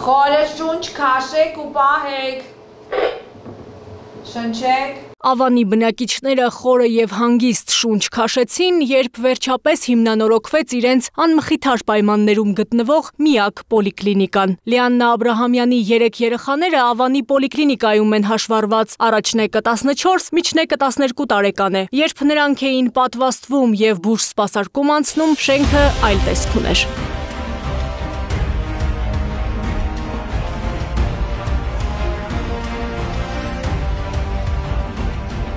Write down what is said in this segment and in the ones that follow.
Խորը շունչ քաշեք ու պահեք։ Շնչեք։ Ավանի բնակիչները խորը եւ հանգիստ շունչ քաշեցին, երբ վերջապես հիմնանորոգվեց իրենց անմխիթար պայմաններում գտնվող միակ պոլիկլինիկան։ Լիաննա Աբրահամյանի 3 երեխաները Ավանի պոլիկլինիկայում են հաշվառված, առաջնեկը 14, միջնեկը 12 տարեկան է։ Երբ նրանք էին պատվաստվում եւ բուժ սպասարկում անցնում, շենքը այլ տեսք ուներ։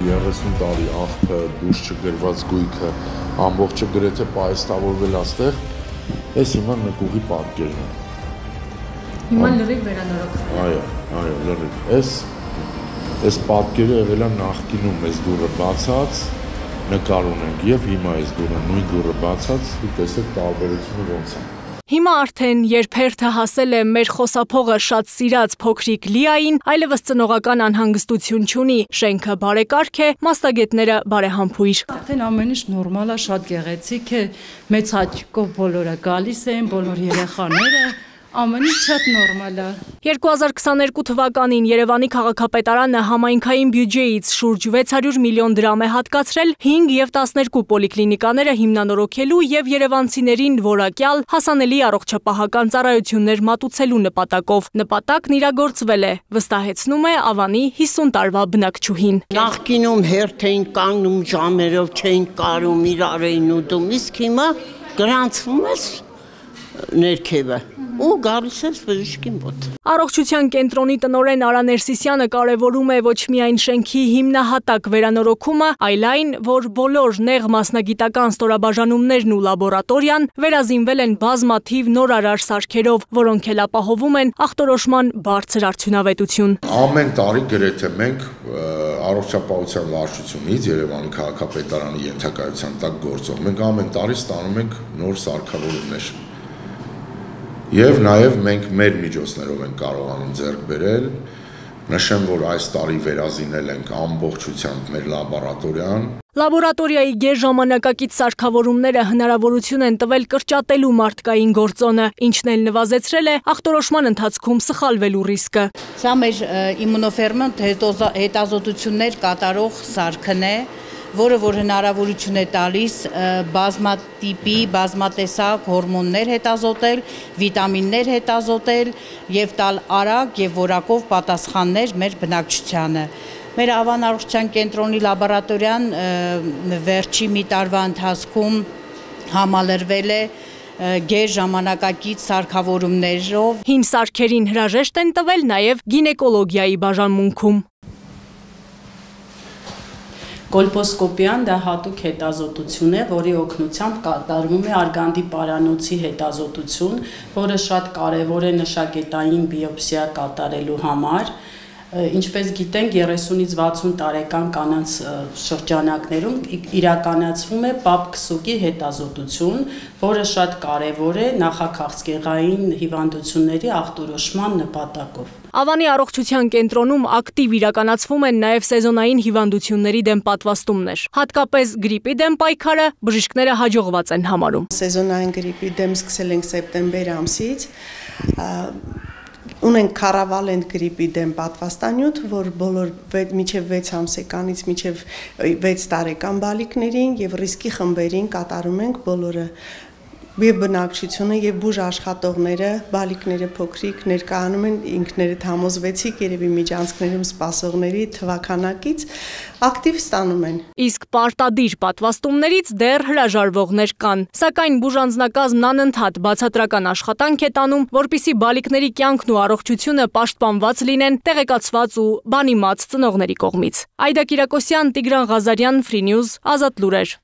30 տարի աղբը, դուրս չգրված գույքը, ամբողջը գրեթե պայստավորվել աստեղ, այս հիմա նկուղի պատկերն է։ Հիմա լրիվ վերանորոգվել։ Այո, լրիվ։ Այս պատկերը եղել է նախկինում, այս դուռը բացած, նկար ունենք եւ հիմա այս դուռը, նույն դուռը բացած, ու տեսեք տարբերությունը ոնց է։ Հիմա արդեն, երբ հերթը հասել է մեր խոսափողը շատ սիրած փոքրիկ Լիային, այլևս ծնողական անհանգստություն չունի, շենքը բարեկարգ է, մասնագետները բարեհամբույր։ Արդեն ամեն ինչ նորմալ է, շատ գեղեցիկ է, մեծ հաճույքով բոլորը գալիս են, բոլոր երեխաները, ամեն ինչ շատ նորմալ է։ 2022 թվականին Երևանի քաղաքապետարանը համայնքային բյուջեից շուրջ 600 միլիոն դրամ է հատկացրել 5 եւ 12 պոլիկլինիկաները հիմնանորոգելու եւ երևանցիներին որակյալ հասանելի առողջապահական ծառայություններ մատուցելու նպատակով։ Նպատակն իրագործվել է, վստահեցնում է Ավանի 50 տարվա բնակչուհին։ Նախկինում հերթ էին կանգնում ժամերով, չէին կարում իրար էին ուտում, իսկ հիմա գրանցվում է ներքևը ու գալիս է բժշկին մոտ։ Առողջության կենտրոնի տնօրեն Արա Ներսիսյանը կարևորում է ոչ միայն շենքի հիմնահատակ վերանորոգումը, այլ այն, որ բոլոր նեղ մասնագիտական ստորաբաժանումներն ու լաբորատորիան վերազինվել են բազմաթիվ նորարար սարքերով, որոնք էլ ապահովում են ախտորոշման բարձր արդյունավետություն։ Ամեն տարի գրեթե մենք առողջապահության վարչությունից Երևանի քաղաքապետարանի ենթակայության տակ գործող, մենք ամեն տարի ստանում ենք նոր սարքավորումներ։ Եվ նաև մենք մեր միջոցներով ենք կարողանում ձեռք բերել, նշեմ, որ այս տարի վերազինել ենք ամբողջությամբ մեր լաբորատորիան։ Լաբորատորիայի գերժամանակակից սարքավորումները հնարավորություն են տվել կրճատելու մարդկային գործոնը, ինչն էլ նվազեցրել է ախտորոշման ընթացքում սխալվելու ռիսկը։ Սա մեր իմունոֆերմենտ հետազոտություններ կատարող սարքն է, որը որ հնարավորություն է տալիս բազմատիպի, բազմատեսակ հորմոններ հետազոտել, վիտամիններ հետազոտել եւ տալ արագ եւ որակով պատասխաններ մեր բնակչությանը։ Մեր Ավան առողջության կենտրոնի լաբորատորիան վերջի մի տարվա ընթացքում համալրվել է գերժամանակակից սարքավորումներով։ Հին սարքերին հրաժեշտ են տվել նաեւ գինեկոլոգիայի բաժանմունքում։ Կոլպոսկոպիան դա հատուկ հետազոտություն է, որի օգնությամբ կատարվում է արգանդի պարանոցի հետազոտություն, որը շատ կարևոր է նշագետային բիոպսիա կատարելու համար։ Ինչպես գիտենք, 30-ից 60 տարեկան կանանց շրջանակներում իրականացվում է պապ-քսուկի հետազոտություն, որը շատ կարևոր է նախաքաղցկեղային հիվանդությունների ախտորոշման նպատակով։ Ավանի առողջության կենտրոնում ակտիվ իրականացվում են նաև սեզոնային հիվանդությունների դեմ պատվաստումներ։ Հատկապես գրիպի դեմ պայքարը բժիշկները հաջողված են համարում։ Սեզոնային գրիպի դեմ սկսել ենք սեպտեմբեր ամսից։ Ունենք քարավալենտ գրիպի դեմ պատվաստանյութ, որ բոլոր մինչև 6 ամսեկանից մինչև 6 տարեկան բալիկներին եւ ռիսկի խմբերին կատարում ենք բոլորը եւ բնակչությունը եւ բուժ աշխատողները, բալիկները փոքրիկ ներկայանում են ինքներդ համոզվեցիք երևի միջանցքներում սպասողների թվականակից ակտիվ ստանում են։ Իսկ պարտադիր պատվաստումներից դեռ հրաժարվողներ կան, սակայն բուժանձնակազմն անընդհատ բացատրական աշխատանք է տանում, որպիսի բալիկների կյանքն ու առողջությունը պաշտպանված լինեն տեղեկացված ու բանիմաց ծնողների կողմից։ Այդա Կիրակոսյան, Տիգրան Ղազարյան, Free News, Ազատ լուրեր։